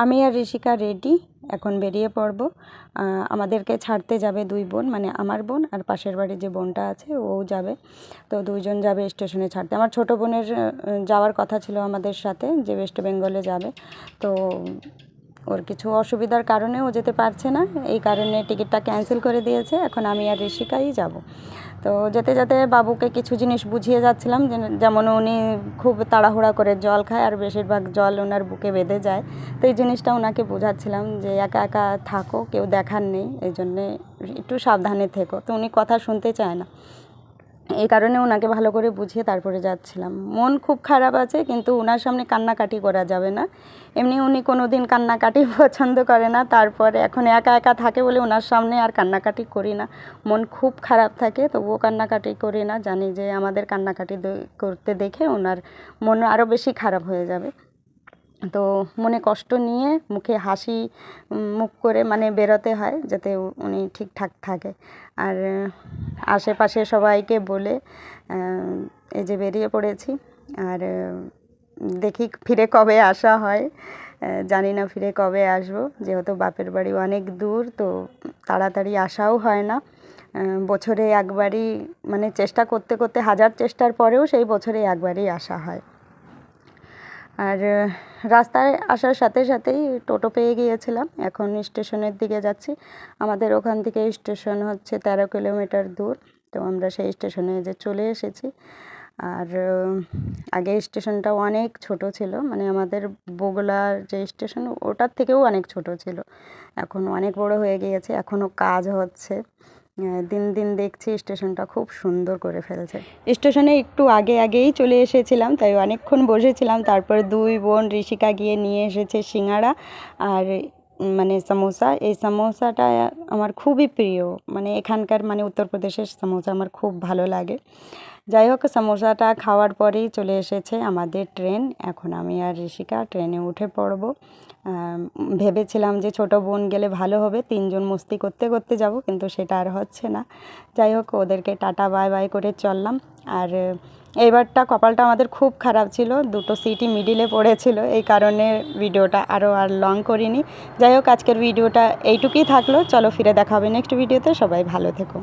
আমি আর ঋষিকা রেডি, এখন বেরিয়ে পড়ব। আমাদেরকে ছাড়তে যাবে দুই বোন, মানে আমার বোন আর পাশের বাড়ির যে বোনটা আছে ও যাবে। তো দুইজন যাবে স্টেশনে ছাড়তে। আমার ছোটো বোনের যাওয়ার কথা ছিল আমাদের সাথে, যে ওয়েস্ট বেঙ্গলে যাবে। তো ওর কিছু অসুবিধার কারণে ও যেতে পারছে না, এই কারণে টিকিটটা ক্যান্সেল করে দিয়েছে। এখন আমি আর ঋষিকাই যাব। তো যেতে যেতে বাবুকে কিছু জিনিস বুঝিয়ে যাচ্ছিলাম, যেমন উনি খুব তাড়াহুড়া করে জল খায় আর বেশিরভাগ জল ওনার বুকে বেঁধে যায়। তো এই জিনিসটা ওনাকে বোঝাচ্ছিলাম যে একা একা থাকো, কেউ দেখার নেই, এই জন্যে একটু সাবধানে থেকো। তো উনি কথা শুনতে চায় না, এই কারণে ওনাকে ভালো করে বুঝিয়ে তারপরে যাচ্ছিলাম। মন খুব খারাপ আছে, কিন্তু ওনার সামনে কান্নাকাটি করা যাবে না। এমনি উনি কোনো দিন কান্নাকাটি পছন্দ করে না, তারপরে এখন একা একা থাকে বলে ওনার সামনে আর কান্নাকাটি করি না। মন খুব খারাপ থাকে তবুও কান্নাকাটি করি না, জানি যে আমাদের কান্নাকাটি করতে দেখে ওনার মন আরও বেশি খারাপ হয়ে যাবে। তো মনে কষ্ট নিয়ে মুখে হাসি মুখ করে মানে বেরোতে হয়, যাতে উনি ঠিকঠাক থাকে। আর আশেপাশে সবাইকে বলে এই যে বেরিয়ে পড়েছি। আর দেখি ফিরে কবে আসা হয়, জানি না ফিরে কবে আসবো, যেহেতু বাপের বাড়ি অনেক দূর, তো তাড়াতাড়ি আসাও হয় না। বছরে একবারই, মানে চেষ্টা করতে করতে হাজার চেষ্টার পরেও সেই বছরে একবারই আসা হয়। আর রাস্তায় আসার সাথে সাথেই টোটো পেয়ে গিয়েছিলাম, এখন স্টেশনের দিকে যাচ্ছি। আমাদের ওখান থেকে স্টেশন হচ্ছে 13 কিলোমিটার দূর, তো আমরা সেই স্টেশনে যে চলে এসেছি। আর আগে স্টেশনটা অনেক ছোট ছিল, মানে আমাদের বগুড়ার যে স্টেশন ওটার থেকেও অনেক ছোট ছিল, এখন অনেক বড় হয়ে গিয়েছে, এখনও কাজ হচ্ছে। দিন দিন দেখছি স্টেশনটা খুব সুন্দর করে ফেলেছে। স্টেশনে একটু আগেই চলে এসেছিলাম, তাই অনেকক্ষণ বসেছিলাম। তারপর দুই বোন ঋষিকা গিয়ে নিয়ে এসেছে সিঙ্গাড়া আর মানে সমোসা। এই সমোসাটা আমার খুবই প্রিয়, মানে এখানকার, মানে উত্তরপ্রদেশের সমোসা আমার খুব ভালো লাগে। যাই হোক, সমোসাটা খাওয়ার পরেই চলে এসেছে আমাদের ট্রেন। এখন আমি আর ঋষিকা ট্রেনে উঠে পড়ব। ভেবেছিলাম যে ছোটো বোন গেলে ভালো হবে, তিনজন মস্তি করতে করতে যাব, কিন্তু সেটা আর হচ্ছে না। যাই হোক, ওদেরকে টাটা বাই বাই করে চললাম। আর এইবারটা কপালটা আমাদের খুব খারাপ ছিল, দুটো সিটই মিডিলে পড়েছিল, এই কারণে ভিডিওটা আর লং করিনি। যাই হোক, আজকের ভিডিওটা এইটুকুই থাকলো। চলো ফিরে দেখা হবে নেক্সট ভিডিওতে। সবাই ভালো থেকো।